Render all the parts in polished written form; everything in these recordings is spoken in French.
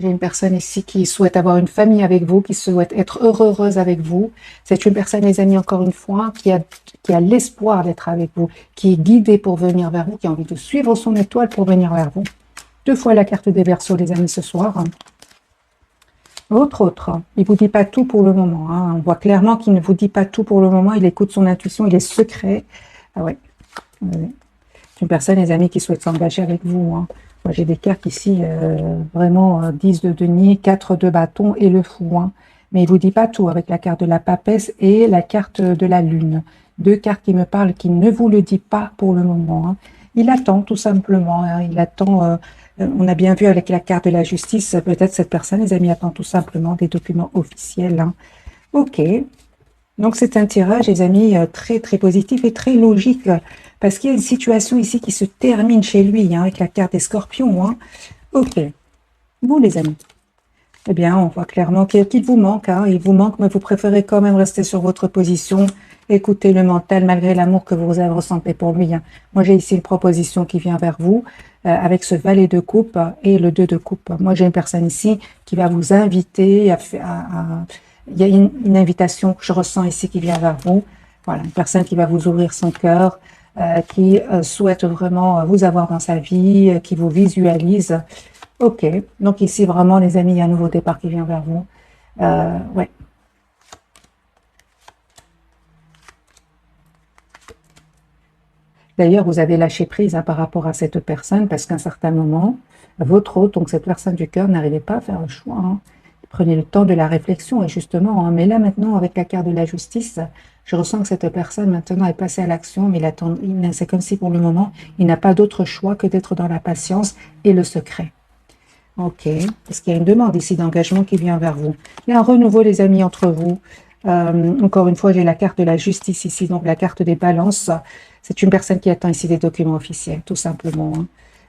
J'ai une personne ici qui souhaite avoir une famille avec vous, qui souhaite être heureuse avec vous. C'est une personne, les amis, encore une fois, qui a l'espoir d'être avec vous, qui est guidée pour venir vers vous, qui a envie de suivre son étoile pour venir vers vous. Deux fois la carte des Verseaux, les amis, ce soir. Autre, il ne vous dit pas tout pour le moment. Hein. On voit clairement qu'il ne vous dit pas tout pour le moment. Il écoute son intuition, il est secret. Ah ouais. C'est une personne, les amis, qui souhaite s'engager avec vous. Hein. Moi, j'ai des cartes ici, vraiment 10 de denier, 4 de bâton et le fou. Hein. Mais il ne vous dit pas tout avec la carte de la papesse et la carte de la lune. Deux cartes qui me parlent, qui ne vous le dit pas pour le moment. Hein. Il attend tout simplement. Hein. Il attend, on a bien vu avec la carte de la justice, peut-être cette personne, les amis, attend tout simplement des documents officiels. Hein. Ok. Donc c'est un tirage, les amis, très très positif et très logique, parce qu'il y a une situation ici qui se termine chez lui, hein, avec la carte des scorpions. Hein. Ok, vous les amis, eh bien on voit clairement qu'il vous manque, hein, il vous manque, mais vous préférez quand même rester sur votre position, écouter le mental malgré l'amour que vous avez ressenti pour lui. Hein. Moi j'ai ici une proposition qui vient vers vous, avec ce valet de coupe et le 2 de coupe. Moi j'ai une personne ici qui va vous inviter il y a une invitation que je ressens ici qui vient vers vous. Voilà, une personne qui va vous ouvrir son cœur, qui souhaite vraiment vous avoir dans sa vie, qui vous visualise. Ok, donc ici vraiment les amis, il y a un nouveau départ qui vient vers vous. Ouais. D'ailleurs, vous avez lâché prise hein, par rapport à cette personne parce qu'à un certain moment, votre hôte, donc cette personne du cœur, n'arrivait pas à faire le choix. Hein. Prenez le temps de la réflexion et justement, hein, mais là maintenant, avec la carte de la justice, je ressens que cette personne maintenant est passée à l'action, mais c'est comme si pour le moment, il n'a pas d'autre choix que d'être dans la patience et le secret. Ok, parce qu'il y a une demande ici d'engagement qui vient vers vous. Il y a un renouveau, les amis, entre vous. Encore une fois, j'ai la carte de la justice ici, donc la carte des balances. C'est une personne qui attend ici des documents officiels, tout simplement. Hein.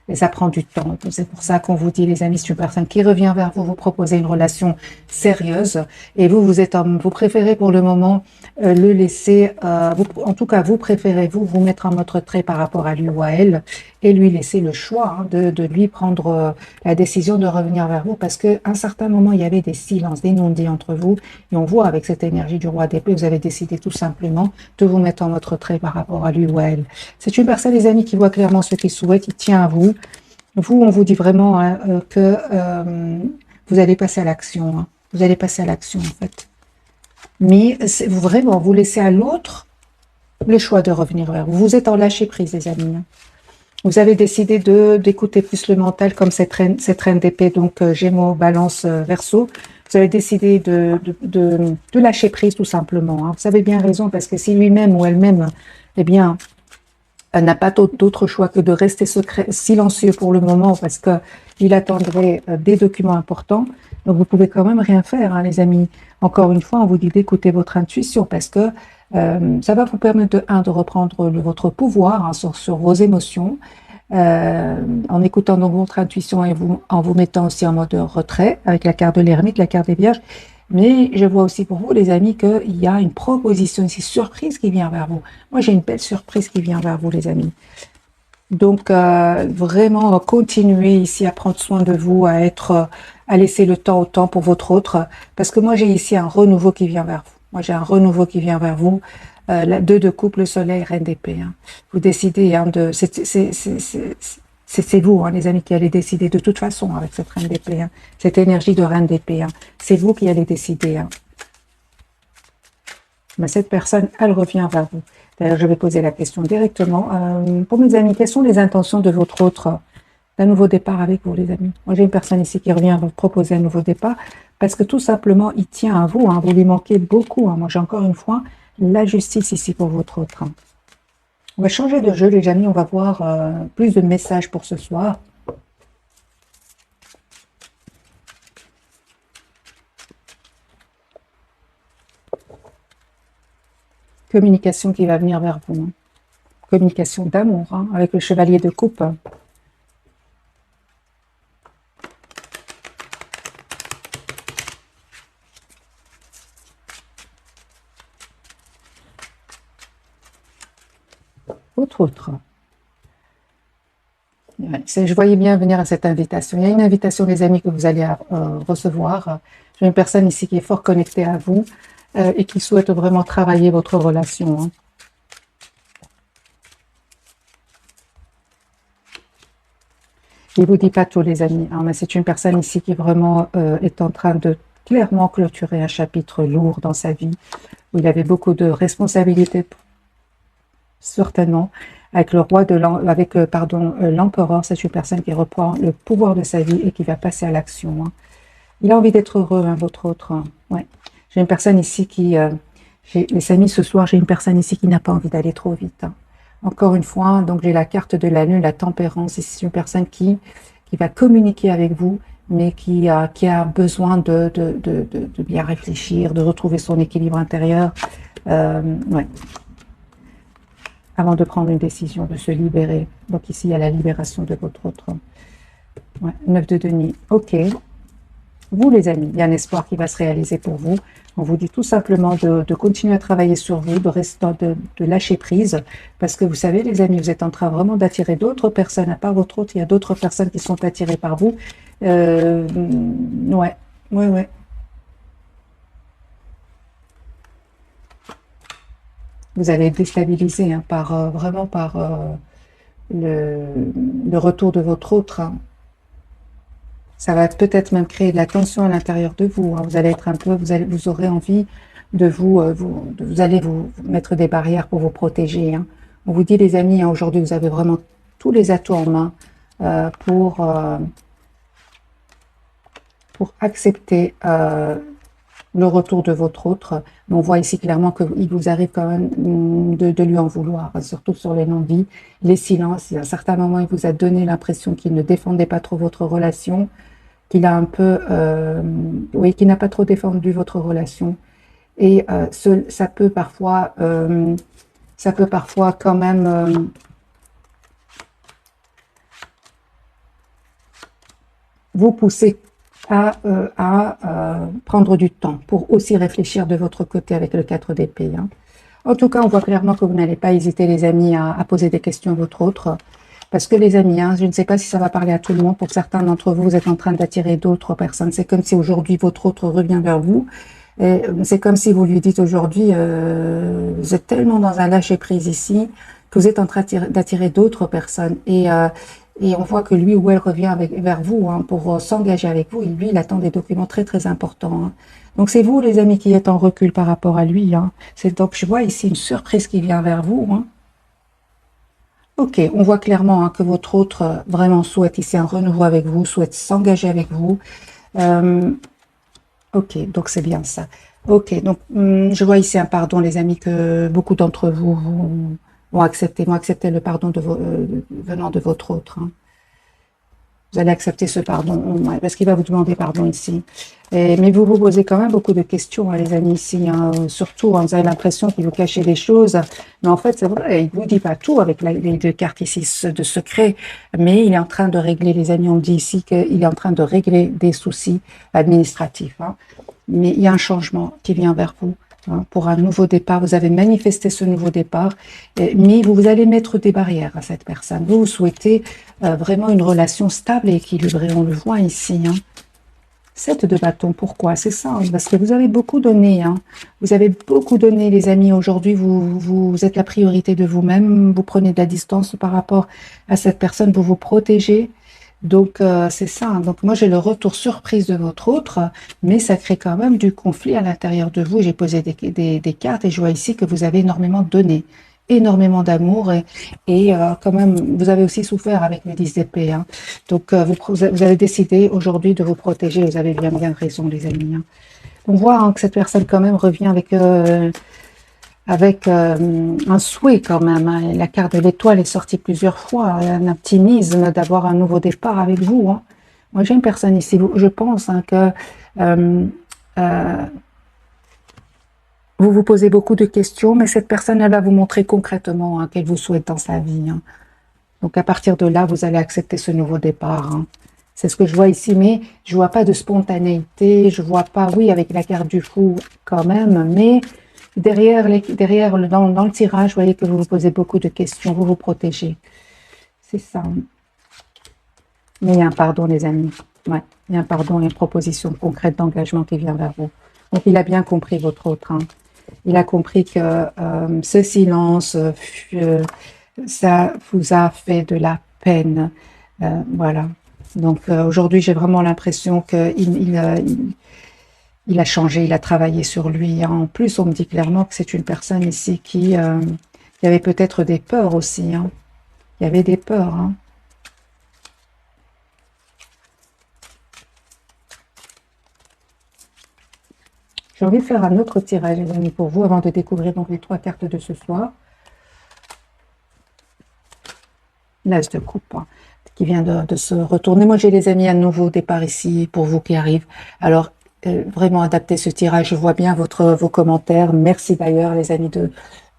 Et ça prend du temps. C'est pour ça qu'on vous dit, les amis, c'est une personne qui revient vers vous, vous proposez une relation sérieuse. Et vous, vous préférez pour le moment le laisser, en tout cas, vous préférez vous mettre en mode retrait par rapport à lui ou à elle et lui laisser le choix hein, de lui prendre la décision de revenir vers vous parce qu'à un certain moment, il y avait des silences, des non-dits entre vous. Et on voit avec cette énergie du roi d'épée, vous avez décidé tout simplement de vous mettre en mode retrait par rapport à lui ou à elle. C'est une personne, les amis, qui voit clairement ce qu'il souhaite, il tient à vous. Vous, on vous dit vraiment hein, que vous allez passer à l'action. Hein. Vous allez passer à l'action, en fait. Mais vous, vraiment, vous laissez à l'autre le choix de revenir vers vous. Vous êtes en lâcher prise, les amis. Hein. Vous avez décidé d'écouter plus le mental comme cette reine d'épée, donc Gémeaux, Balance, Verseau. Vous avez décidé de lâcher prise tout simplement. Hein. Vous avez bien raison parce que si lui-même ou elle-même, eh bien, n'a pas d'autre choix que de rester secret, silencieux pour le moment parce que il attendrait des documents importants. Donc vous pouvez quand même rien faire, hein, les amis. Encore une fois, on vous dit d'écouter votre intuition parce que ça va vous permettre de reprendre votre pouvoir hein, sur vos émotions en écoutant donc votre intuition et en vous mettant aussi en mode retrait avec la carte de l'ermite, la carte des vierges. Mais je vois aussi pour vous, les amis, qu'il y a une proposition ici, surprise qui vient vers vous. Moi, j'ai une belle surprise qui vient vers vous, les amis. Donc, vraiment, continuez ici à prendre soin de vous, à laisser le temps au temps pour votre autre, parce que moi, j'ai ici un renouveau qui vient vers vous. Moi, j'ai un renouveau qui vient vers vous. La 2 de coupe, le soleil, reine d'épée. Hein. Vous décidez hein, c'est vous, hein, les amis, qui allez décider de toute façon avec cette reine d'épée, hein, cette énergie de reine d'épée. Hein. C'est vous qui allez décider. Hein. Mais cette personne, elle revient vers vous. D'ailleurs, je vais poser la question directement. Pour mes amis, quelles sont les intentions de votre autre d'un nouveau départ avec vous, les amis? Moi, j'ai une personne ici qui revient vous proposer un nouveau départ parce que tout simplement, il tient à vous. Hein, vous lui manquez beaucoup. Hein. Moi, j'ai encore une fois la justice ici pour votre autre. Hein. On va changer de jeu, les amis. On va voir plus de messages pour ce soir. Communication qui va venir vers vous. Hein. Communication d'amour hein, avec le chevalier de coupe. Autre. Ouais, je voyais bien venir à cette invitation. Il y a une invitation, les amis, que vous allez recevoir. J'ai une personne ici qui est fort connectée à vous et qui souhaite vraiment travailler votre relation. Hein. Il vous dit pas tout, les amis, hein, mais c'est une personne ici qui vraiment est en train de clairement clôturer un chapitre lourd dans sa vie, où il avait beaucoup de responsabilités, certainement, avec le roi de l'empereur. C'est une personne qui reprend le pouvoir de sa vie et qui va passer à l'action. Hein. Il a envie d'être heureux, hein, votre autre. Hein. Ouais. J'ai une personne ici qui, les amis, ce soir, j'ai une personne ici qui n'a pas envie d'aller trop vite. Hein. Encore une fois, donc j'ai la carte de la lune, la tempérance. C'est une personne qui va communiquer avec vous, mais qui a besoin de bien réfléchir, de retrouver son équilibre intérieur. Ouais. Avant de prendre une décision, de se libérer. Donc ici, il y a la libération de votre autre. Ouais. 9 de denier. Ok. Vous, les amis, il y a un espoir qui va se réaliser pour vous. On vous dit tout simplement de continuer à travailler sur vous, de lâcher prise, parce que vous savez, les amis, vous êtes en train vraiment d'attirer d'autres personnes, à part votre autre, il y a d'autres personnes qui sont attirées par vous. Ouais, ouais, ouais. Vous allez être déstabilisé hein, vraiment par le retour de votre autre. Hein. Ça va peut-être même créer de la tension à l'intérieur de vous. Hein. Vous allez être un peu, vous aurez envie de vous allez vous mettre des barrières pour vous protéger. Hein. On vous dit, les amis, hein, aujourd'hui, vous avez vraiment tous les atouts en main pour accepter le retour de votre autre. Mais on voit ici clairement qu'il vous arrive quand même de lui en vouloir, hein, surtout sur les non-dits, les silences. À un certain moment, il vous a donné l'impression qu'il ne défendait pas trop votre relation, qu'il a un peu, oui, qu'il n'a pas trop défendu votre relation. Et ça peut parfois quand même vous pousser à prendre du temps pour aussi réfléchir de votre côté avec le 4 d'épée. Hein. En tout cas, on voit clairement que vous n'allez pas hésiter, les amis, à poser des questions à votre autre. Parce que les amis, hein, je ne sais pas si ça va parler à tout le monde, pour certains d'entre vous, vous êtes en train d'attirer d'autres personnes. C'est comme si aujourd'hui votre autre revient vers vous. C'est comme si vous lui dites aujourd'hui, vous êtes tellement dans un lâcher-prise ici, que vous êtes en train d'attirer d'autres personnes. Et on voit que lui ou elle revient vers vous hein, pour s'engager avec vous. Et lui, il attend des documents très très importants. Hein. Donc c'est vous, les amis, qui êtes en recul par rapport à lui. Hein. Donc je vois ici une surprise qui vient vers vous. Hein. Ok, on voit clairement hein, que votre autre vraiment souhaite ici un renouveau avec vous, souhaite s'engager avec vous. Ok, donc c'est bien ça. Ok, donc je vois ici un pardon, les amis, que beaucoup d'entre vous vont accepter le pardon venant de votre autre. Hein. Vous allez accepter ce pardon, parce qu'il va vous demander pardon ici. Mais vous vous posez quand même beaucoup de questions, hein, les amis, ici. Hein, surtout, hein, vous avez l'impression qu'il vous cachait des choses. Mais en fait, c'est vrai, il ne vous dit pas tout avec les deux cartes ici de secret. Mais il est en train de régler, les amis, on dit ici qu'il est en train de régler des soucis administratifs. Hein. Mais il y a un changement qui vient vers vous. Hein, pour un nouveau départ, vous avez manifesté ce nouveau départ, mais vous allez mettre des barrières à cette personne. Vous souhaitez vraiment une relation stable et équilibrée, on le voit ici. Hein. 7 de bâton, pourquoi? C'est ça, hein, parce que vous avez beaucoup donné. Hein. Vous avez beaucoup donné, les amis. Aujourd'hui, vous êtes la priorité de vous-même. Vous prenez de la distance par rapport à cette personne, vous vous protégez. Donc, c'est ça. Hein. Donc, moi, j'ai le retour surprise de votre autre, mais ça crée quand même du conflit à l'intérieur de vous. J'ai posé des cartes et je vois ici que vous avez énormément donné, énormément d'amour et quand même, vous avez aussi souffert avec les 10 d'épée. Hein. Donc, vous avez décidé aujourd'hui de vous protéger. Vous avez bien raison, les amis. Hein. On voit hein, que cette personne quand même revient avec un souhait quand même. Hein. La carte de l'étoile est sortie plusieurs fois, un optimisme d'avoir un nouveau départ avec vous. Hein. Moi, j'ai une personne ici, je pense hein, que vous vous posez beaucoup de questions, mais cette personne, elle va vous montrer concrètement hein, qu'elle vous souhaite dans sa vie. Hein. Donc, à partir de là, vous allez accepter ce nouveau départ. Hein. C'est ce que je vois ici, mais je vois pas de spontanéité, je vois pas, oui, avec la carte du fou quand même, mais derrière dans le tirage, vous voyez que vous vous posez beaucoup de questions, vous vous protégez. C'est ça. Mais il y a un pardon, les amis. Ouais, il y a un pardon et une proposition concrète d'engagement qui vient vers vous. Donc, il a bien compris votre autre. Hein. Il a compris que ce silence, ça vous a fait de la peine. Voilà. Donc, aujourd'hui, j'ai vraiment l'impression qu'il a changé, il a travaillé sur lui. En plus, on me dit clairement que c'est une personne ici qui avait peut-être des peurs aussi. Hein. Il y avait des peurs. Hein. J'ai envie de faire un autre tirage, les amis, pour vous, avant de découvrir donc les 3 cartes de ce soir. L'As de coupe, hein, qui vient de se retourner. Moi, j'ai les amis un nouveau départ ici pour vous qui arrive. Alors, vraiment adaptez ce tirage. Je vois bien vos commentaires. Merci d'ailleurs, les amis,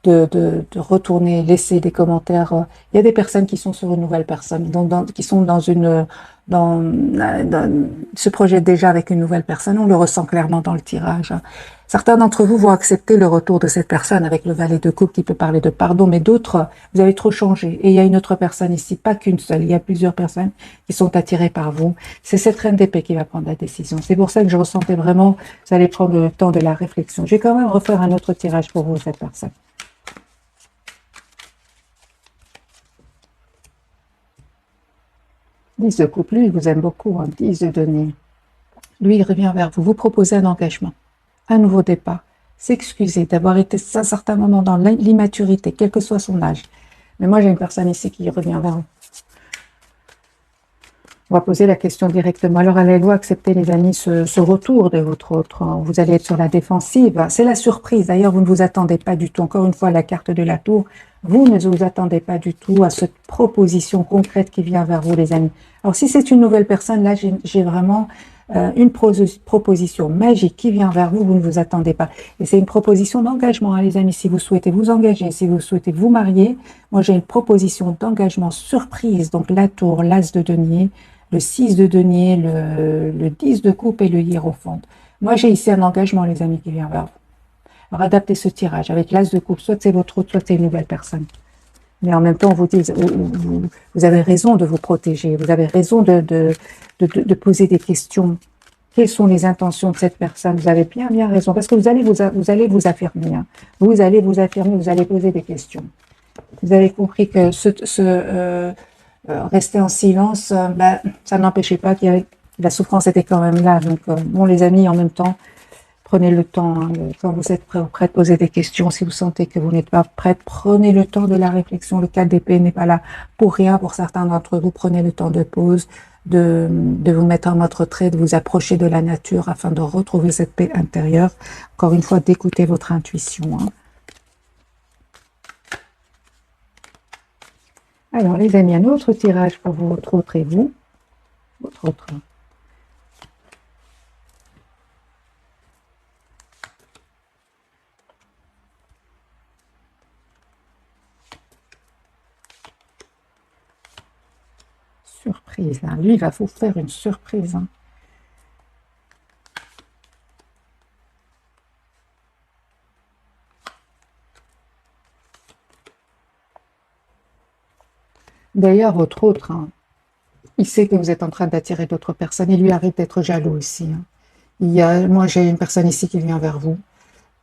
de retourner, laisser des commentaires. Il y a des personnes qui sont sur une nouvelle personne, qui sont se projettent déjà avec une nouvelle personne. On le ressent clairement dans le tirage. Certains d'entre vous vont accepter le retour de cette personne avec le valet de coupe qui peut parler de pardon, mais d'autres, vous avez trop changé. Et il y a une autre personne ici, pas qu'une seule, il y a plusieurs personnes qui sont attirées par vous. C'est cette reine d'épée qui va prendre la décision. C'est pour ça que je ressentais vraiment, vous allez prendre le temps de la réflexion. Je vais quand même refaire un autre tirage pour vous, cette personne. Dix de coupe, lui, il vous aime beaucoup, hein, 10 de denier. Lui, il revient vers vous, vous proposez un engagement, un nouveau départ, s'excuser d'avoir été à un certain moment dans l'immaturité, quel que soit son âge. Mais moi, j'ai une personne ici qui revient vers vous. On va poser la question directement. Alors, allez-vous accepter, les amis, ce retour de votre autre? Vous allez être sur la défensive. C'est la surprise. D'ailleurs, vous ne vous attendez pas du tout. Encore une fois, la carte de la tour. Vous ne vous attendez pas du tout à cette proposition concrète qui vient vers vous, les amis. Alors, si c'est une nouvelle personne, là, j'ai vraiment une proposition magique qui vient vers vous, vous ne vous attendez pas. Et c'est une proposition d'engagement, hein, les amis. Si vous souhaitez vous engager, si vous souhaitez vous marier, moi, j'ai une proposition d'engagement surprise. Donc, la tour, l'as de denier, le 6 de denier, le 10 de coupe et le hiérophante. Moi, j'ai ici un engagement, les amis, qui vient vers vous. Alors, adaptez ce tirage. Avec l'as de coupe, soit c'est votre autre, soit c'est une nouvelle personne. Mais en même temps, on vous dit, vous avez raison de vous protéger, vous avez raison de poser des questions. Quelles sont les intentions de cette personne? Vous avez bien raison, parce que vous allez vous affirmer. Hein. Vous allez vous affirmer, vous allez poser des questions. Vous avez compris que rester en silence, ça n'empêchait pas qu'il y avait, la souffrance était quand même là. Donc, bon, les amis, en même temps, prenez le temps, hein, quand vous êtes prêt de poser des questions, si vous sentez que vous n'êtes pas prêt, prenez le temps de la réflexion. Le 4 d'épée n'est pas là pour rien. Pour certains d'entre vous, prenez le temps de pause, de vous mettre en mode retrait, de vous approcher de la nature afin de retrouver cette paix intérieure. Encore une fois, d'écouter votre intuition. Hein. Alors, les amis, un autre tirage pour votre autre et vous. Votre autre. Surprise, hein. Lui, il va vous faire une surprise. Hein. D'ailleurs, votre autre, hein, il sait que vous êtes en train d'attirer d'autres personnes. Il lui arrive d'être jaloux ici. Hein. Moi, j'ai une personne ici qui vient vers vous.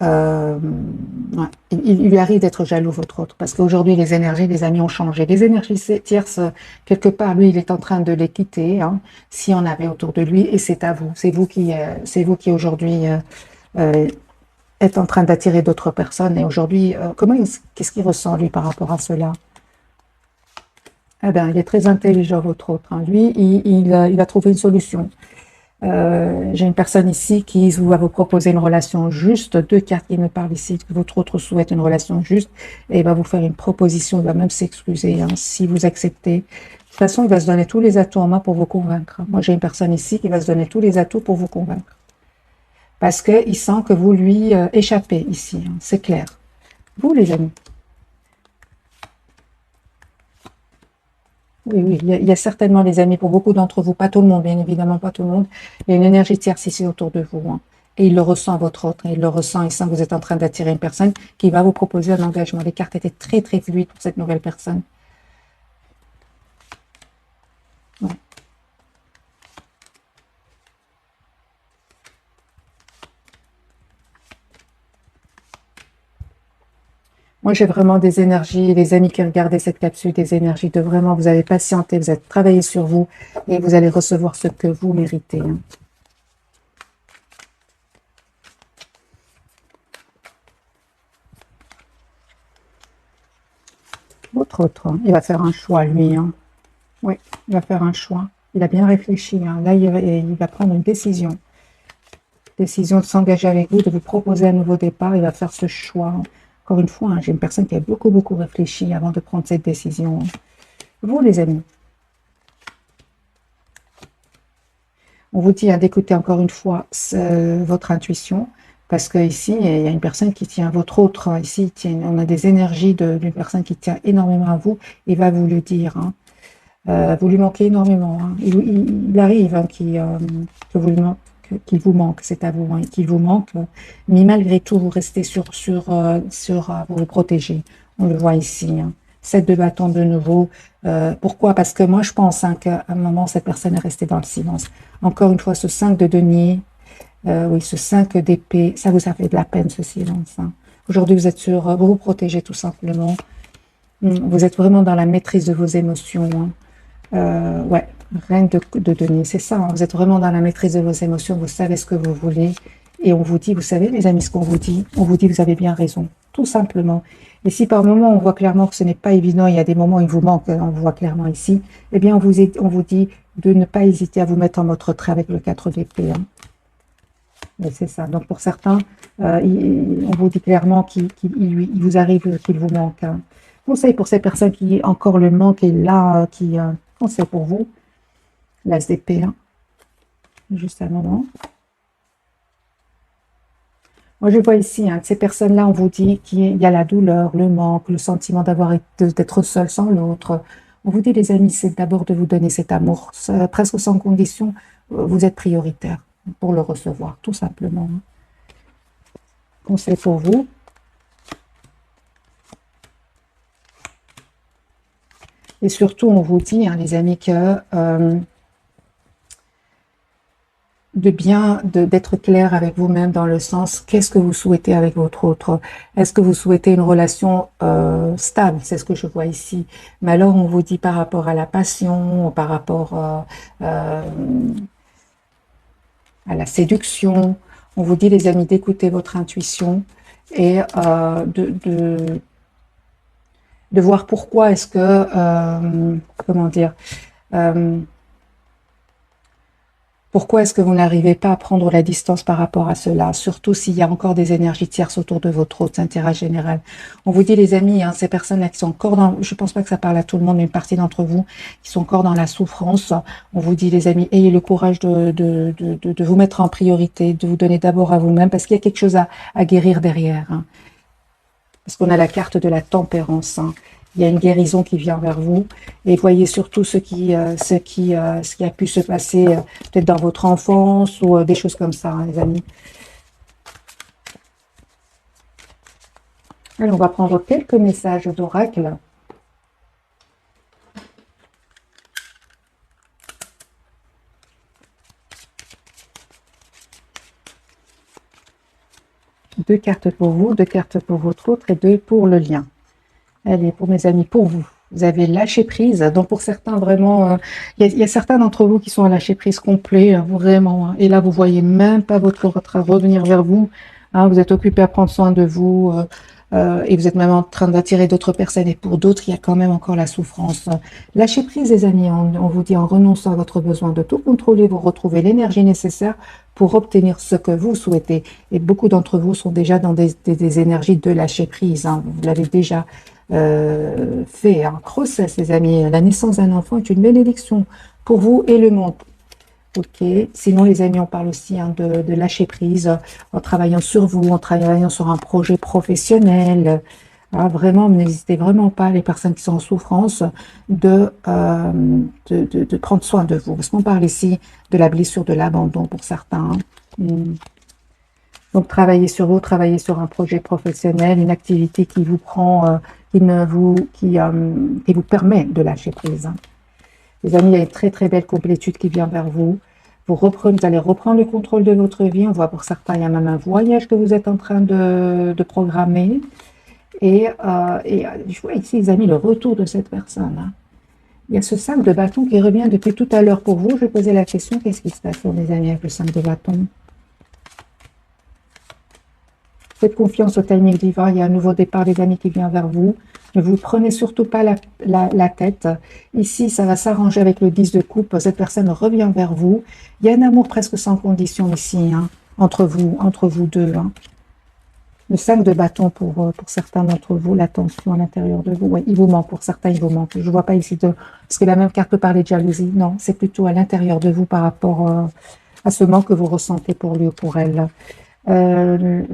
Ouais. Il lui arrive d'être jaloux, votre autre, parce qu'aujourd'hui, les énergies des amis ont changé. Les énergies tierces, quelque part, lui, il est en train de les quitter, hein, s'il y en avait autour de lui, et c'est à vous. C'est vous qui aujourd'hui êtes en train d'attirer d'autres personnes. Et aujourd'hui, qu'est-ce qu'il ressent, lui, par rapport à cela? Eh bien, il est très intelligent, votre autre. Hein. Lui, il va trouver une solution. J'ai une personne ici qui va vous proposer une relation juste. 2 cartes qui me parlent ici, que votre autre souhaite une relation juste. Et il va vous faire une proposition, il va même s'excuser, hein, si vous acceptez. De toute façon, il va se donner tous les atouts en main pour vous convaincre. Moi, j'ai une personne ici qui va se donner tous les atouts pour vous convaincre. Parce qu'il sent que vous lui échappez ici, hein, c'est clair. Vous, les amis. Oui, il y a certainement, les amis, pour beaucoup d'entre vous, pas tout le monde, bien évidemment, pas tout le monde, il y a une énergie tierce ici autour de vous. Hein. Et il le ressent, votre autre, il le ressent, il sent que vous êtes en train d'attirer une personne qui va vous proposer un engagement. Les cartes étaient très, très fluides pour cette nouvelle personne. Ouais. Moi, j'ai vraiment des énergies, les amis qui regardaient cette capsule, des énergies de vraiment, vous avez patienté, vous avez travaillé sur vous et vous allez recevoir ce que vous méritez. Hein. Autre, hein. Il va faire un choix, lui. Hein. Oui, il va faire un choix. Il a bien réfléchi. Hein. Là, il va prendre une décision. Décision de s'engager avec vous, de vous proposer un nouveau départ. Il va faire ce choix. Encore une fois, hein, j'ai une personne qui a beaucoup réfléchi avant de prendre cette décision. Vous, les amis, on vous dit hein, d'écouter encore une fois votre intuition, parce que ici, il y a une personne qui tient votre autre. Hein, ici, on a des énergies d'une personne qui tient énormément à vous. Il va vous le dire. Hein. Vous lui manquez énormément. Hein. Il arrive hein, que vous lui manquez. Qu'il vous manque, c'est à vous, hein, qu'il vous manque, mais malgré tout, vous restez vous vous protégez. On le voit ici. Hein. 7 de bâton de nouveau. Pourquoi? Parce que moi, je pense hein, qu'à un moment, cette personne est restée dans le silence. Encore une fois, ce 5 de denier, oui, ce 5 d'épée, ça vous a fait de la peine, ce silence. Hein. Aujourd'hui, vous êtes vous vous protégez tout simplement. Vous êtes vraiment dans la maîtrise de vos émotions. Hein. Ouais, reine de denier, c'est ça. Hein. Vous êtes vraiment dans la maîtrise de vos émotions. Vous savez ce que vous voulez. Et on vous dit, vous savez, les amis, ce qu'on vous dit. On vous dit, vous avez bien raison. Tout simplement. Et si par moment, on voit clairement que ce n'est pas évident, il y a des moments où il vous manque, on voit clairement ici, eh bien, on vous dit de ne pas hésiter à vous mettre en mode retrait avec le 4 d'épée. Hein. C'est ça. Donc, pour certains, on vous dit clairement qu'il vous arrive qu'il vous manque. Hein. Conseil pour ces personnes qui encore le manque est là, conseil pour vous, l'as d'épée, hein. Juste un moment. Moi, je vois ici, hein, que ces personnes-là, on vous dit qu'il y a la douleur, le manque, le sentiment d'être seul sans l'autre. On vous dit, les amis, c'est d'abord de vous donner cet amour, presque sans condition. Vous êtes prioritaire pour le recevoir, tout simplement. Hein. Conseil pour vous. Et surtout, on vous dit, hein, les amis, que d'être clair avec vous-même dans le sens, qu'est-ce que vous souhaitez avec votre autre? Est-ce que vous souhaitez une relation stable? C'est ce que je vois ici. Mais alors, on vous dit par rapport à la passion, par rapport à la séduction, on vous dit, les amis, d'écouter votre intuition et de voir pourquoi est-ce que, comment dire, pourquoi est-ce que vous n'arrivez pas à prendre la distance par rapport à cela, surtout s'il y a encore des énergies tierces autour de votre autre, intérêt général. On vous dit, les amis, hein, ces personnes-là qui sont encore dans, je pense pas que ça parle à tout le monde, mais une partie d'entre vous qui sont encore dans la souffrance, on vous dit, les amis, ayez le courage de vous mettre en priorité, de vous donner d'abord à vous-même, parce qu'il y a quelque chose à guérir derrière. Hein. Parce qu'on a la carte de la tempérance. Hein. Il y a une guérison qui vient vers vous. Et voyez surtout ce qui a pu se passer peut-être dans votre enfance ou des choses comme ça, hein, les amis. Alors, on va prendre quelques messages d'oracle. Deux cartes pour vous, 2 cartes pour votre autre et 2 pour le lien. Allez, pour mes amis, pour vous. Vous avez lâché prise. Donc, pour certains, vraiment, il y a certains d'entre vous qui sont à lâcher prise complet, vraiment. Hein. Et là, vous voyez même pas votre autre revenir vers vous. Hein, vous êtes occupé à prendre soin de vous. Et vous êtes même en train d'attirer d'autres personnes. Et pour d'autres, il y a quand même encore la souffrance. Lâchez prise, les amis. On vous dit, en renonçant à votre besoin de tout contrôler, vous retrouvez l'énergie nécessaire pour obtenir ce que vous souhaitez. Et beaucoup d'entre vous sont déjà dans des énergies de lâcher prise. Hein. Vous l'avez déjà fait en grossesse, les amis. La naissance d'un enfant est une bénédiction pour vous et le monde. Ok. Sinon, les amis, on parle aussi hein, de lâcher prise en travaillant sur vous, en travaillant sur un projet professionnel. Ah, vraiment, n'hésitez vraiment pas, les personnes qui sont en souffrance, de prendre soin de vous. Parce qu'on parle ici de la blessure, de l'abandon pour certains. Hein. Donc, travaillez sur vous, travaillez sur un projet professionnel, une activité qui vous prend, qui vous permet de lâcher prise. Hein. Les amis, il y a une très très belle complétude qui vient vers vous. Vous allez reprendre le contrôle de votre vie. On voit pour certains, il y a même un voyage que vous êtes en train de programmer. Je vois ici, les amis, le retour de cette personne, hein. Il y a ce 5 de bâton qui revient depuis tout à l'heure pour vous. Je vais poser la question, qu'est-ce qui se passe pour mes amis avec le 5 de bâton? Faites confiance au timing divin, il y a un nouveau départ, les amis, qui vient vers vous. Ne vous prenez surtout pas la tête. Ici, ça va s'arranger avec le 10 de coupe. Cette personne revient vers vous. Il y a un amour presque sans condition ici, hein, entre vous deux, hein. Le 5 de bâton pour certains d'entre vous, l'attention à l'intérieur de vous. Oui, il vous manque, pour certains, il vous manque. Je ne vois pas ici, parce que la même carte peut parler de jalousie. Non, c'est plutôt à l'intérieur de vous par rapport à ce manque que vous ressentez pour lui ou pour elle. Le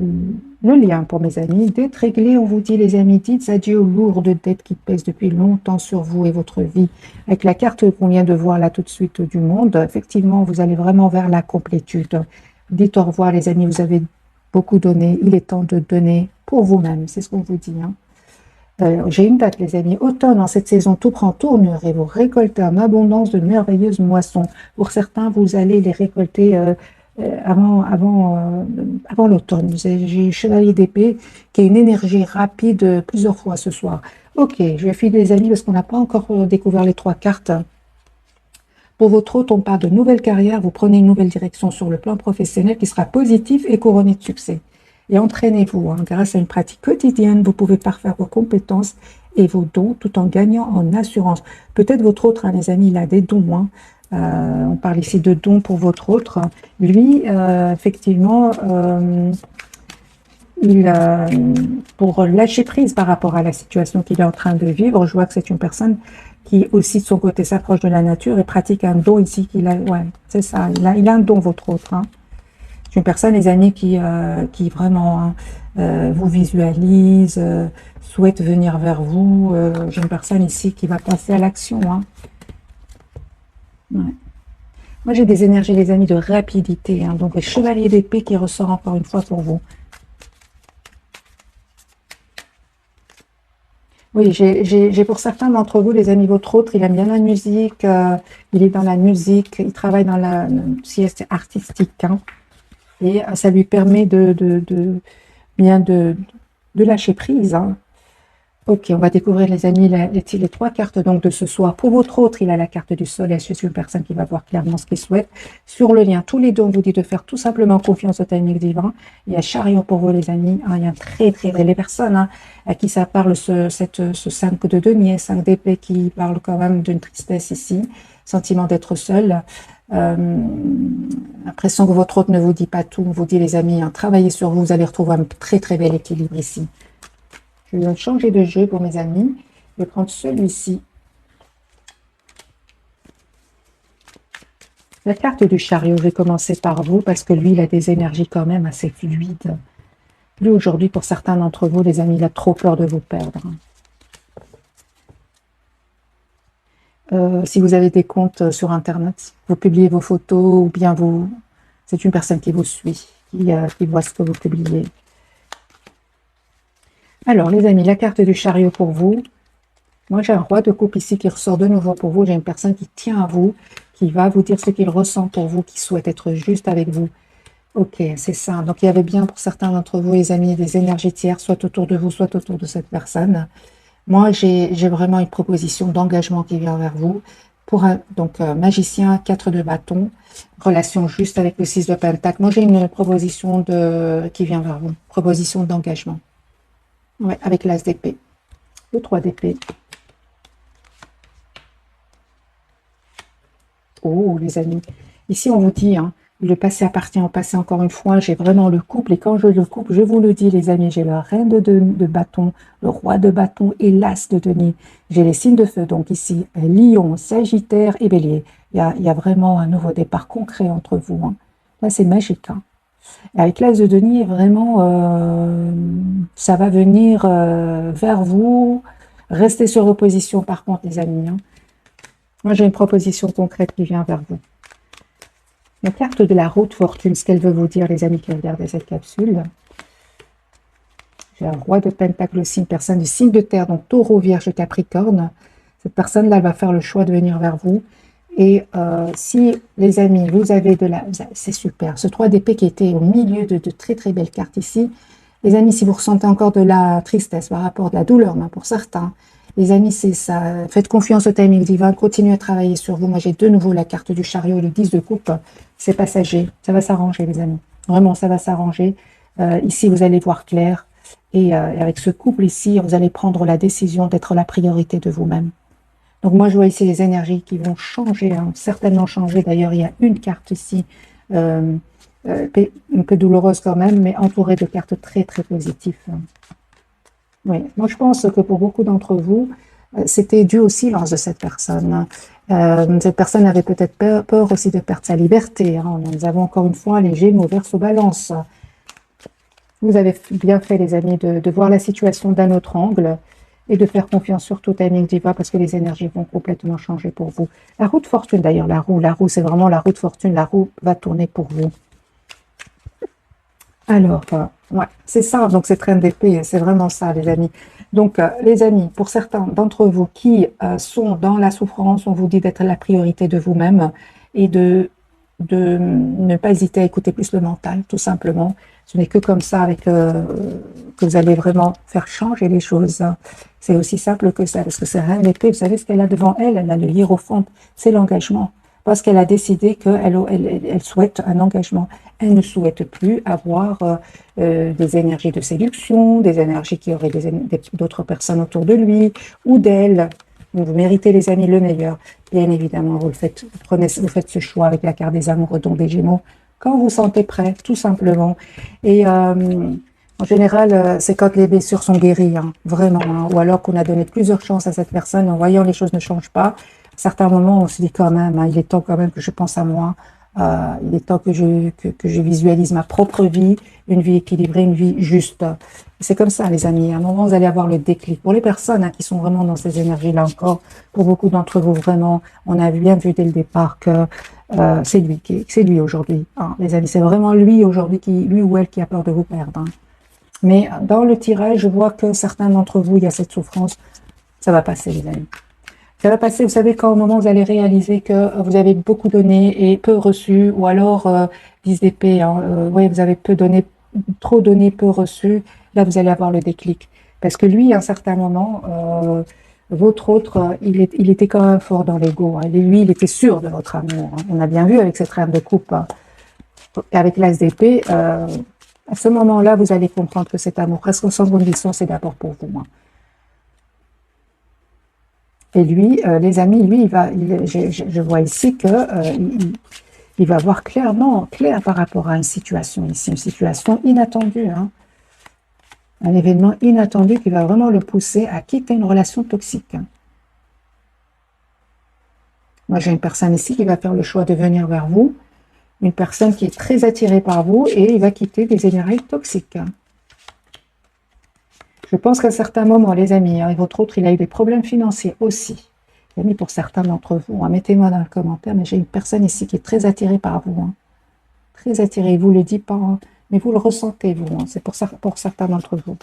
lien pour mes amis, dette réglée, on vous dit les amis, dites adieu aux lourdes dettes qui pèsent depuis longtemps sur vous et votre vie. Avec la carte qu'on vient de voir là tout de suite du monde, effectivement, vous allez vraiment vers la complétude. Dites au revoir les amis, vous avez beaucoup donné, il est temps de donner pour vous-même, c'est ce qu'on vous dit, hein. J'ai une date les amis, automne, en cette saison tout prend tournure et vous récoltez en abondance de merveilleuses moissons. Pour certains, vous allez les récolter avant l'automne. J'ai Chevalier d'épée qui a une énergie rapide plusieurs fois ce soir. Ok, je vais filer les amis parce qu'on n'a pas encore découvert les 3 cartes. Pour votre hôte, on parle de nouvelle carrière, vous prenez une nouvelle direction sur le plan professionnel qui sera positif et couronné de succès. Et entraînez-vous, hein, grâce à une pratique quotidienne, vous pouvez parfaire vos compétences et vos dons tout en gagnant en assurance. Peut-être votre autre, hein, les amis, il a des dons, hein. On parle ici de dons pour votre autre. Lui, effectivement, pour lâcher prise par rapport à la situation qu'il est en train de vivre, je vois que c'est une personne qui aussi de son côté s'approche de la nature et pratique un don ici qu'il a. Ouais, c'est ça. Il a un don, votre autre, hein. C'est une personne, les amis, qui vraiment vous visualise, souhaite venir vers vous. J'ai une personne ici qui va passer à l'action, hein. Ouais. Moi, j'ai des énergies, les amis, de rapidité, hein. Donc, le chevalier d'épée qui ressort encore une fois pour vous. Oui, j'ai pour certains d'entre vous, les amis, votre autre, il aime bien la musique, il est dans la musique, il travaille dans la sieste artistique, hein. Et ça lui permet bien de lâcher prise, hein. Ok, on va découvrir les amis les 3 cartes donc de ce soir. Pour votre autre, il a la carte du soleil. Je suis une personne qui va voir clairement ce qu'il souhaite. Sur le lien, tous les deux, on vous dit de faire tout simplement confiance au timing divin. Il y a chariot pour vous les amis, hein, il y a très les personnes, hein, à qui ça parle ce 5 de denier, 5 d'épée qui parle quand même d'une tristesse ici, sentiment d'être seul. L'impression que votre autre ne vous dit pas tout, on vous dit les amis, hein, travaillez sur vous, vous allez retrouver un très bel équilibre ici. Je vais changer de jeu pour mes amis. Je vais prendre celui-ci. La carte du chariot, je vais commencer par vous parce que lui, il a des énergies quand même assez fluides. Lui, aujourd'hui, pour certains d'entre vous, les amis, il a trop peur de vous perdre. Si vous avez des comptes sur Internet, vous publiez vos photos ou bien c'est une personne qui vous suit, qui voit ce que vous publiez. Alors, les amis, la carte du chariot pour vous. Moi, j'ai un roi de coupe ici qui ressort de nouveau pour vous. J'ai une personne qui tient à vous, qui va vous dire ce qu'il ressent pour vous, qui souhaite être juste avec vous. Ok, c'est ça. Donc, il y avait bien pour certains d'entre vous, les amis, des énergies tiers, soit autour de vous, soit autour de cette personne. Moi, j'ai vraiment une proposition d'engagement qui vient vers vous. Pour magicien, 4 de bâton, relation juste avec le 6 de pentacle. Moi, j'ai une proposition qui vient vers vous. Proposition d'engagement. Ouais, avec l'as d'épée, le 3 d'épée. Oh, les amis. Ici, on vous dit, hein, le passé appartient au passé encore une fois. J'ai vraiment le couple. Et quand je le coupe, je vous le dis, les amis, j'ai la reine de bâton, le roi de bâton et l'as de denier. J'ai les signes de feu. Donc ici, lion, sagittaire et bélier. Il y a vraiment un nouveau départ concret entre vous, hein. Là, c'est magique, hein. Avec l'as de denier, vraiment, ça va venir vers vous. Restez sur vos positions, par contre, les amis, hein. Moi, j'ai une proposition concrète qui vient vers vous. La carte de la route fortune, ce qu'elle veut vous dire, les amis qui regardent cette capsule. J'ai un roi de pentacle aussi, une personne du signe de terre, donc taureau, vierge, capricorne. Cette personne-là, elle va faire le choix de venir vers vous. Et si, les amis, vous avez c'est super. Ce 3 d'épée qui était au milieu de très belles cartes ici, Les amis, si vous ressentez encore de la tristesse par rapport à de la douleur, même pour certains, les amis, c'est ça. Faites confiance au timing divin, continuez à travailler sur vous. Moi, j'ai de nouveau la carte du chariot, le 10 de coupe. C'est passager, ça va s'arranger, les amis. Vraiment, ça va s'arranger. Ici, vous allez voir clair. Et avec ce couple ici, vous allez prendre la décision d'être la priorité de vous-même. Donc moi, je vois ici les énergies qui vont changer, hein, certainement changer. D'ailleurs, il y a une carte ici, un peu douloureuse quand même, mais entourée de cartes très, très positives. Oui, moi je pense que pour beaucoup d'entre vous, c'était dû au silence de cette personne. Cette personne avait peut-être peur aussi de perdre sa liberté. Hein. Nous avons encore une fois les Gémeaux, Verseau, Balance. Vous avez bien fait, les amis, de voir la situation d'un autre angle et de faire confiance surtout au timing divin parce que les énergies vont complètement changer pour vous. La roue de fortune, d'ailleurs, la roue, c'est vraiment la roue de fortune. La roue va tourner pour vous. Alors, ouais, c'est ça, donc c'est train d'épée, c'est vraiment ça, les amis. Donc, les amis, pour certains d'entre vous qui sont dans la souffrance, on vous dit d'être la priorité de vous-même et de ne pas hésiter à écouter plus le mental, tout simplement. Ce n'est que comme ça que vous allez vraiment faire changer les choses. C'est aussi simple que ça, parce que c'est reine d'épée, vous savez ce qu'elle a devant elle, elle a le hiérophante, c'est l'engagement. Parce qu'elle a décidé qu'elle souhaite un engagement. Elle ne souhaite plus avoir des énergies de séduction, des énergies qui auraient d'autres personnes autour de lui ou d'elle. Vous méritez, les amis, le meilleur. Bien évidemment, vous faites ce choix avec la carte des amoureux, dont des Gémeaux, quand vous sentez prêt, tout simplement. Et en général, c'est quand les blessures sont guéries, hein, vraiment, hein, ou alors qu'on a donné plusieurs chances à cette personne en voyant les choses ne changent pas. À certains moments, on se dit quand même, hein, il est temps quand même que je pense à moi. Il est temps que je visualise ma propre vie, une vie équilibrée, une vie juste. C'est comme ça, les amis. À un moment, vous allez avoir le déclic. Pour les personnes hein, qui sont vraiment dans ces énergies-là encore, pour beaucoup d'entre vous, vraiment, on a bien vu dès le départ que c'est lui aujourd'hui. Hein, les amis, c'est vraiment lui aujourd'hui, lui ou elle qui a peur de vous perdre. Hein. Mais dans le tirage, je vois que certains d'entre vous, il y a cette souffrance. Ça va passer, les amis. Ça va passer, vous savez, quand au moment où vous allez réaliser que vous avez beaucoup donné et peu reçu, ou alors 10 d'épée, hein, oui, vous avez peu donné, trop donné, peu reçu, là vous allez avoir le déclic. Parce que lui, à un certain moment, votre autre, il était quand même fort dans l'ego. Hein, lui, il était sûr de votre amour. Hein. On a bien vu avec cette reine de coupe, hein, avec l'as d'épée, à ce moment-là, vous allez comprendre que cet amour, presque sans condition, c'est d'abord pour vous. Hein. Et lui, les amis, lui, je vois ici que il va voir clair par rapport à une situation ici, une situation inattendue, hein, un événement inattendu qui va vraiment le pousser à quitter une relation toxique. Hein. Moi, j'ai une personne ici qui va faire le choix de venir vers vous, une personne qui est très attirée par vous et il va quitter des énergies toxiques. Hein. Je pense qu'à certains moments, les amis, hein, et votre autre, il a eu des problèmes financiers aussi. Les amis, pour certains d'entre vous, hein, mettez-moi dans le commentaire, mais j'ai une personne ici qui est très attirée par vous. Hein. Très attirée, il ne vous le dit pas, hein, mais vous le ressentez, vous. Hein, c'est pour certains d'entre vous.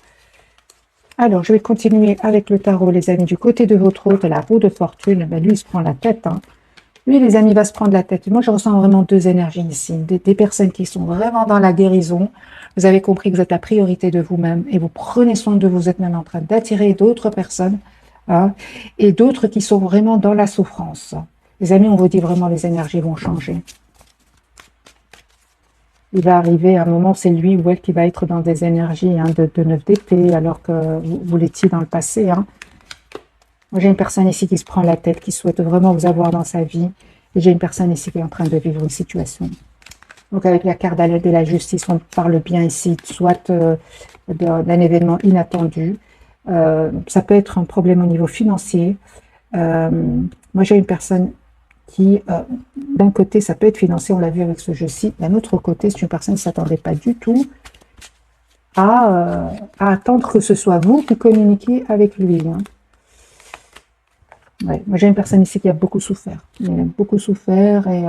Alors, je vais continuer avec le tarot, les amis. Du côté de votre autre, la roue de fortune, ben, lui, il se prend la tête. Hein. Lui, les amis, va se prendre la tête. Moi, je ressens vraiment deux énergies ici. Des personnes qui sont vraiment dans la guérison. Vous avez compris que vous êtes la priorité de vous-même et vous prenez soin de vous. Vous êtes même en train d'attirer d'autres personnes hein, et d'autres qui sont vraiment dans la souffrance. Les amis, on vous dit vraiment les énergies vont changer. Il va arriver un moment, c'est lui ou elle qui va être dans des énergies hein, de 9 d'épée alors que vous l'étiez dans le passé. Hein. Moi, j'ai une personne ici qui se prend la tête, qui souhaite vraiment vous avoir dans sa vie. Et j'ai une personne ici qui est en train de vivre une situation. Donc, avec la carte de la justice, on parle bien ici, soit d'un événement inattendu. Ça peut être un problème au niveau financier. Moi, j'ai une personne qui, d'un côté, ça peut être financier, on l'a vu avec ce jeu-ci. D'un autre côté, c'est une personne qui ne s'attendait pas du tout à attendre que ce soit vous qui communiquiez avec lui. Hein. Ouais. Moi, j'ai une personne ici qui a beaucoup souffert. Il a beaucoup souffert et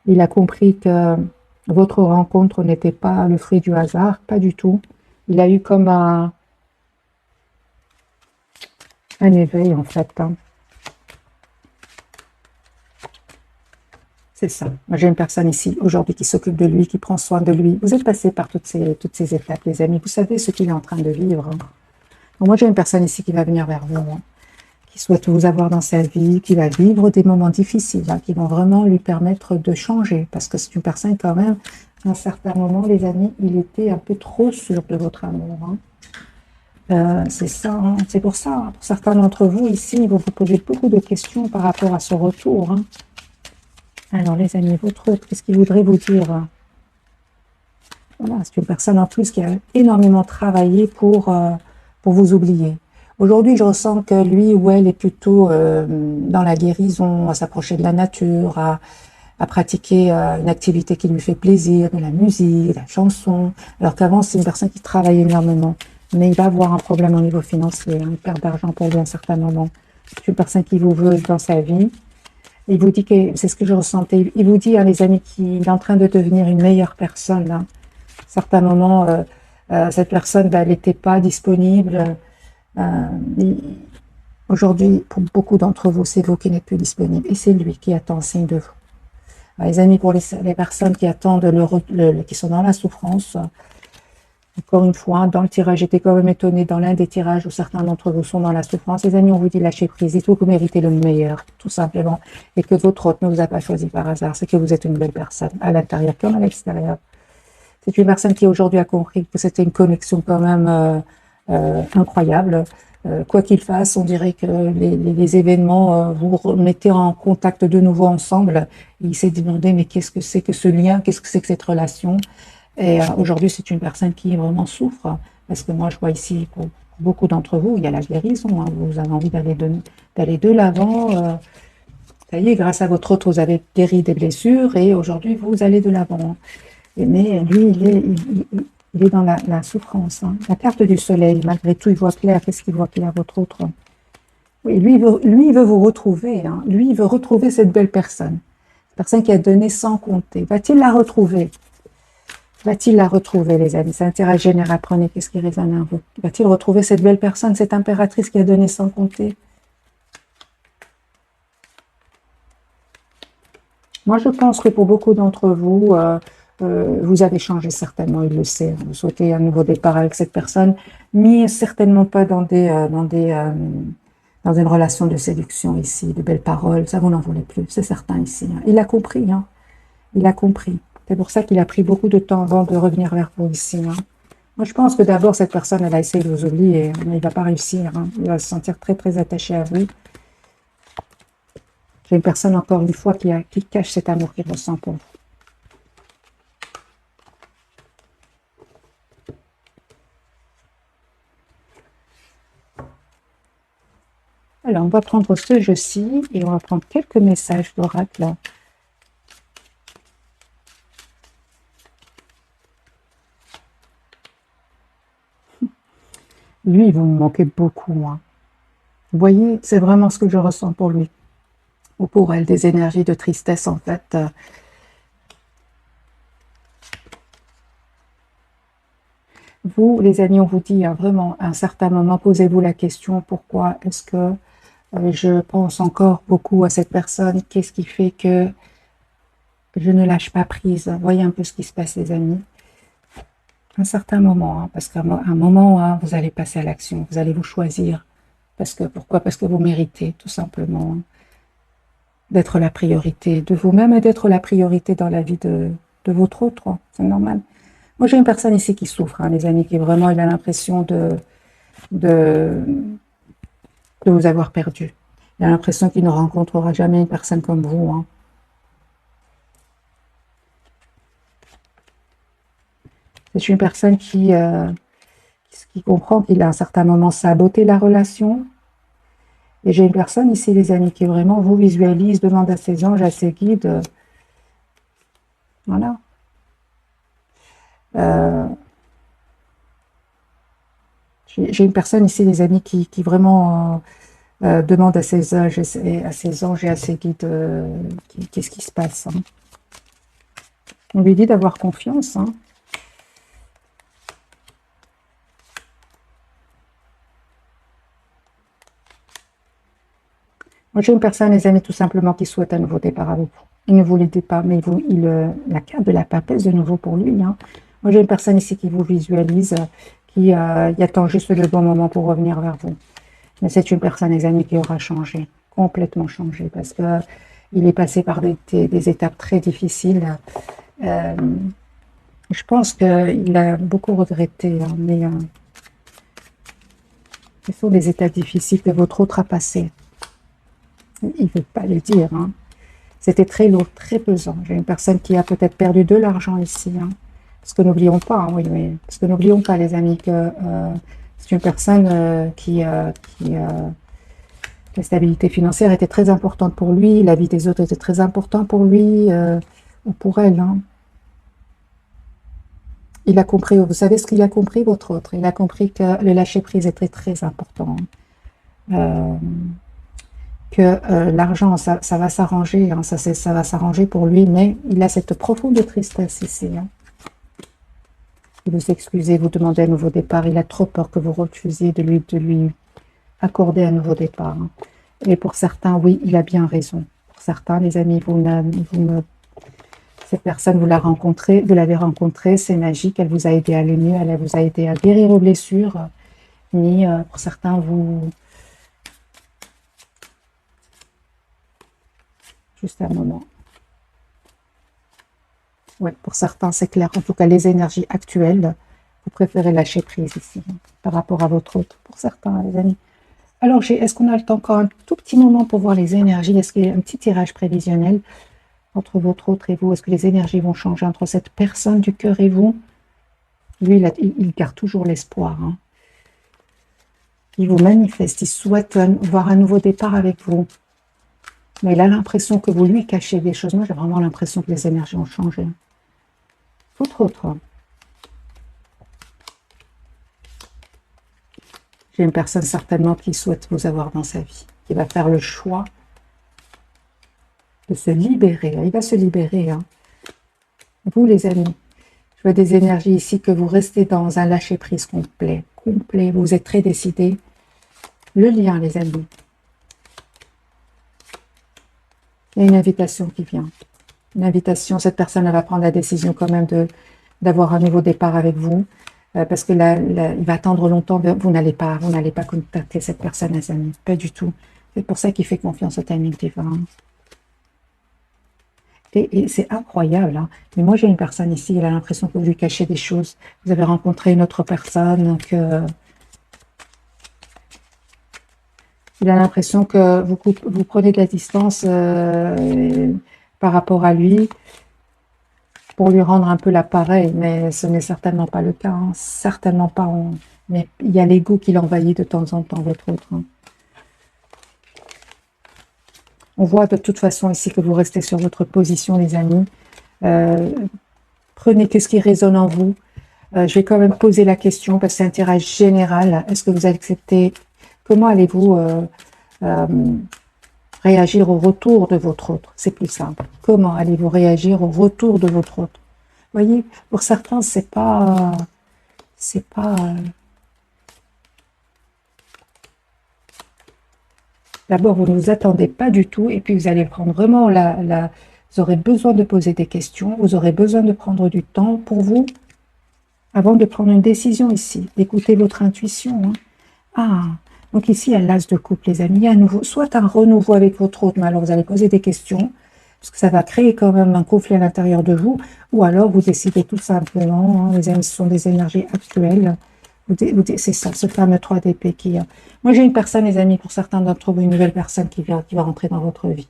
il a compris que votre rencontre n'était pas le fruit du hasard, pas du tout. Il a eu comme un éveil, en fait. Hein. C'est ça. Moi, j'ai une personne ici aujourd'hui qui s'occupe de lui, qui prend soin de lui. Vous êtes passé par toutes ces étapes, les amis. Vous savez ce qu'il est en train de vivre, hein. Donc, moi, j'ai une personne ici qui va venir vers vous, hein, qui souhaite vous avoir dans sa vie, qui va vivre des moments difficiles, hein, qui vont vraiment lui permettre de changer. Parce que c'est une personne quand même, à un certain moment, les amis, il était un peu trop sûr de votre amour, hein. C'est ça, hein. C'est pour ça, hein, pour certains d'entre vous ici, ils vont vous poser beaucoup de questions par rapport à ce retour, hein. Alors les amis, votre autre, qu'est-ce qu'il voudrait vous dire, hein? Voilà, c'est une personne en plus qui a énormément travaillé pour vous oublier. Aujourd'hui, je ressens que lui ou elle est plutôt dans la guérison, à s'approcher de la nature, à pratiquer une activité qui lui fait plaisir, de la musique, de la chanson, alors qu'avant, c'est une personne qui travaille énormément. Mais il va avoir un problème au niveau financier, hein, il perd d'argent pour lui à un certain moment. C'est une personne qui vous veut dans sa vie. Il vous dit que, c'est ce que je ressentais, il vous dit, hein, les amis, qu'il est en train de devenir une meilleure personne, hein. À certains moments, cette personne, ben, elle n'était pas disponible. Euh, Aujourd'hui, pour beaucoup d'entre vous, c'est vous qui n'êtes plus disponible et c'est lui qui attend signe de vous. Alors, les amis, pour les personnes qui attendent, qui sont dans la souffrance, encore une fois, dans le tirage, j'étais quand même étonnée dans l'un des tirages où certains d'entre vous sont dans la souffrance. Les amis, on vous dit lâchez prise, dites-vous que vous méritez le meilleur, tout simplement, et que votre hôte ne vous a pas choisi par hasard, c'est que vous êtes une belle personne, à l'intérieur comme à l'extérieur. C'est une personne qui aujourd'hui a compris que c'était une connexion quand même incroyable. Quoi qu'il fasse, on dirait que les événements vous remettez en contact de nouveau ensemble. Et il s'est demandé, mais qu'est-ce que c'est que ce lien, qu'est-ce que c'est que cette relation? Et aujourd'hui, c'est une personne qui vraiment souffre, parce que moi, je vois ici, pour beaucoup d'entre vous, il y a la guérison, hein. Vous avez envie d'aller de l'avant. Ça y est, grâce à votre autre, vous avez guéri des blessures, et aujourd'hui, vous allez de l'avant. Mais lui, il est dans la souffrance, hein. La carte du soleil, malgré tout, il voit clair. Qu'est-ce qu'il voit clair, votre autre? Oui, lui, il veut vous retrouver, hein. Lui, il veut retrouver cette belle personne. Personne qui a donné sans compter. Va-t-il la retrouver? Va-t-il la retrouver, les amis? C'est un tirage général. Prenez, qu'est-ce qui résonne en vous? Va-t-il retrouver cette belle personne, cette impératrice qui a donné sans compter? Moi, je pense que pour beaucoup d'entre vous, vous avez changé certainement, il le sait. Vous souhaitez un nouveau départ avec cette personne, mais certainement pas dans une relation de séduction ici, de belles paroles. Ça, vous n'en voulez plus, c'est certain ici, hein. Il a compris, hein. Il a compris. C'est pour ça qu'il a pris beaucoup de temps avant de revenir vers vous ici, hein. Moi, je pense que d'abord, cette personne, elle a essayé de vous oublier, mais il ne va pas réussir, hein. Il va se sentir très, très attaché à vous. J'ai une personne, encore une fois, qui cache cet amour qu'il ressent pour vous. Alors, on va prendre ce jeu-ci et on va prendre quelques messages d'oracle. Lui, vous me manquez beaucoup, hein. Vous voyez, c'est vraiment ce que je ressens pour lui. Ou pour elle, des énergies de tristesse, en fait. Vous, les amis, on vous dit, hein, vraiment, à un certain moment, posez-vous la question, pourquoi est-ce que je pense encore beaucoup à cette personne? Qu'est-ce qui fait que je ne lâche pas prise? Voyez un peu ce qui se passe, les amis. À un certain moment, hein, parce qu'à un moment, hein, vous allez passer à l'action, vous allez vous choisir. Pourquoi? Parce que vous méritez, tout simplement, hein, d'être la priorité de vous-même et d'être la priorité dans la vie de votre autre, hein. C'est normal. Moi, j'ai une personne ici qui souffre, hein, les amis, qui vraiment, il a l'impression de, de vous avoir perdu. Il a l'impression qu'il ne rencontrera jamais une personne comme vous, hein. C'est une personne qui comprend qu'il a à un certain moment saboté la relation. Et j'ai une personne ici, les amis, qui vraiment vous visualise, demande à ses anges, à ses guides. Voilà. J'ai une personne ici, les amis, qui vraiment demande à ses anges et à ses anges et à ses guides qu'est-ce qui se passe, hein. On lui dit d'avoir confiance, hein. Moi, j'ai une personne, les amis, tout simplement, qui souhaite un nouveau départ avec vous. Il ne vous l'aidait pas, mais la carte de la papesse de nouveau pour lui. Hein. Moi, j'ai une personne ici qui vous visualise, qui attend juste le bon moment pour revenir vers vous. Mais c'est une personne, les amis, qui aura changé, complètement changé, parce que il est passé par des étapes très difficiles. Euh, je pense qu'il a beaucoup regretté, hein, mais ce sont des étapes difficiles que votre autre a passées. Il ne veut pas le dire. Hein. C'était très lourd, très pesant. J'ai une personne qui a peut-être perdu de l'argent ici. Hein. Parce que n'oublions pas, hein, oui, mais, parce que n'oublions pas, les amis, que c'est une personne la stabilité financière était très importante pour lui, la vie des autres était très importante pour lui ou pour elle. Hein. Il a compris, vous savez ce qu'il a compris, votre autre? Il a compris que le lâcher-prise était très important. Euh, que l'argent, ça va s'arranger, hein, ça va s'arranger pour lui, mais il a cette profonde tristesse ici. Hein. Vous excusez, vous demandez un nouveau départ, il a trop peur que vous refusiez de lui accorder un nouveau départ. Hein. Et pour certains, oui, il a bien raison. Pour certains, les amis, cette personne, vous l'avez rencontrée, c'est magique, elle vous a aidé à aller mieux, elle vous a aidé à guérir vos blessures. Mais pour certains, juste un moment. Oui, pour certains, c'est clair. En tout cas, les énergies actuelles, vous préférez lâcher prise ici, hein, par rapport à votre autre. Pour certains, les amis. Alors, est-ce qu'on a le temps encore un tout petit moment pour voir les énergies? Est-ce qu'il y a un petit tirage prévisionnel entre votre autre et vous? Est-ce que les énergies vont changer entre cette personne du cœur et vous? Lui, il garde toujours l'espoir. Hein. Il vous manifeste, il souhaite voir un nouveau départ avec vous. Mais il a l'impression que vous lui cachez des choses. Moi, j'ai vraiment l'impression que les énergies ont changé. Votre autre. J'ai une personne certainement qui souhaite vous avoir dans sa vie, qui va faire le choix de se libérer. Il va se libérer. Hein. Vous, les amis, je vois des énergies ici que vous restez dans un lâcher-prise complet. Complet. Vous êtes très décidés. Le lien, les amis. Il y a une invitation qui vient. Une invitation. Cette personne, elle va prendre la décision quand même d'avoir un nouveau départ avec vous. Parce que là, il va attendre longtemps. Vous n'allez pas contacter cette personne, les amis. Pas du tout. C'est pour ça qu'il fait confiance au timing divin. Et c'est incroyable. Hein. Mais moi, j'ai une personne ici, elle a l'impression que vous lui cachez des choses. Vous avez rencontré une autre personne, il a l'impression que vous prenez de la distance par rapport à lui pour lui rendre un peu l'appareil, mais ce n'est certainement pas le cas. Hein. Certainement pas. Mais il y a l'ego qui l'envahit de temps en temps, votre autre. Hein. On voit de toute façon ici que vous restez sur votre position, les amis. Prenez qu'est-ce qui résonne en vous. Je vais quand même poser la question parce que c'est un tirage général. Est-ce que vous acceptez? Comment allez-vous réagir au retour de votre autre? C'est plus simple. Comment allez-vous réagir au retour de votre autre? Vous voyez, pour certains, c'est pas. D'abord, vous ne vous attendez pas du tout, et puis vous allez prendre vraiment vous aurez besoin de poser des questions, vous aurez besoin de prendre du temps pour vous, avant de prendre une décision ici, d'écouter votre intuition. Hein. Ah, donc ici, il y a l'as de coupe, les amis, à nouveau, soit un renouveau avec votre autre, mais alors vous allez poser des questions, parce que ça va créer quand même un conflit à l'intérieur de vous, ou alors vous décidez tout simplement, hein, les amis, ce sont des énergies actuelles, c'est ça, ce fameux 3 d'épée qui... Moi, j'ai une personne, les amis, pour certains d'entre vous, une nouvelle personne qui va rentrer dans votre vie.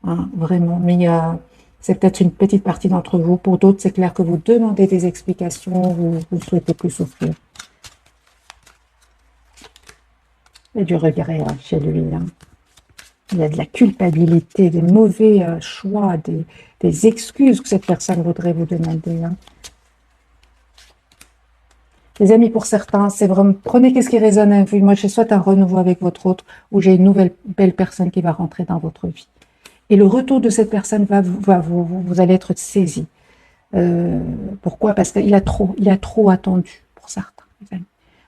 Hein, vraiment. Mais c'est peut-être une petite partie d'entre vous. Pour d'autres, c'est clair que vous demandez des explications, vous ne souhaitez plus souffrir. Il y a du regret hein, chez lui. Hein. Il y a de la culpabilité, des mauvais choix, des excuses que cette personne voudrait vous demander. Hein. Les amis, pour certains, c'est vraiment, prenez qu'est-ce qui résonne à vous. Moi, je souhaite un renouveau avec votre autre, ou j'ai une nouvelle belle personne qui va rentrer dans votre vie. Et le retour de cette personne vous allez être saisi. Pourquoi? Parce qu'il a trop attendu pour certains. Les amis.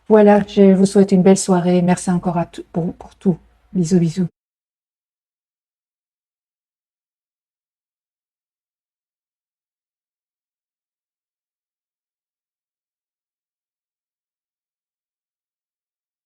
Voilà, je vous souhaite une belle soirée. Merci encore pour tout. Bisous, bisous.